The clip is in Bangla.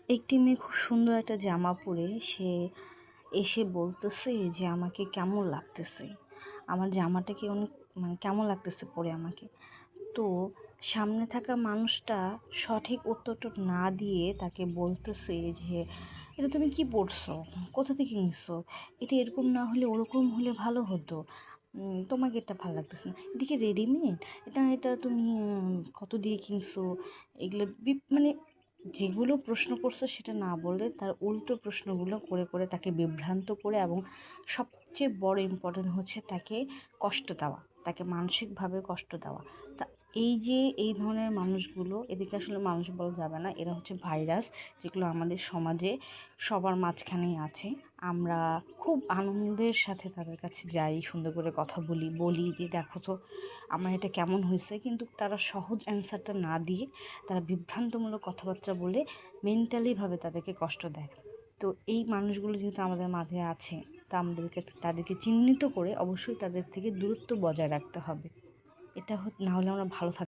একটি মেয়ে খুব সুন্দর একটা জামা পরে সে এসে বলতেছে যে আমাকে কেমন লাগতেছে, আমার জামাটাকে অনেক কেমন লাগতেছে পরে আমাকে। তো সামনে থাকা মানুষটা সঠিক উত্তরটা না দিয়ে তাকে বলতেছে যে এটা তুমি কি পড়ছো, কোথা থেকে নিছো, এটা এরকম না হলে ওরকম হলে ভালো হতো, তোমাকে এটা ভালো লাগতেছে না, এটা কি রেডিমেড, এটা এটা তুমি কত দিয়ে কিনছো, এগুলো মানে যেগুলো প্রশ্ন করছে সেটা না বলে তার উল্টো প্রশ্নগুলো করে করে তাকে বিভ্রান্ত করে, এবং সবচেয়ে বড় ইম্পর্টেন্ট হচ্ছে তাকে কষ্ট দেওয়া, তাকে মানসিকভাবে কষ্ট দেওয়া। তা এই যে এই ধরনের মানুষগুলো, এদিকে আসলে মানুষ বলা যাবে না, এরা হচ্ছে ভাইরাস, যেগুলো আমাদের সমাজে সবার মাঝখানেই আছে। আমরা খুব আনন্দের সাথে তাদের কাছে যাই, সুন্দর করে কথা বলি, বলি যে দেখো তো আমার এটা কেমন হয়েছে, কিন্তু তারা সহজ অ্যান্সারটা না দিয়ে তারা বিভ্রান্তমূলক কথাবার্তা বলে মেন্টালিভাবে তাদেরকে কষ্ট দেয়। তো এই মানুষগুলো যেহেতু আমাদের মাঝে আছে, তা আমাদেরকে তাদেরকে চিহ্নিত করে অবশ্যই তাদের থেকে দূরত্ব বজায় রাখতে হবে। এটা না হলে আমরা ভালো থাকতে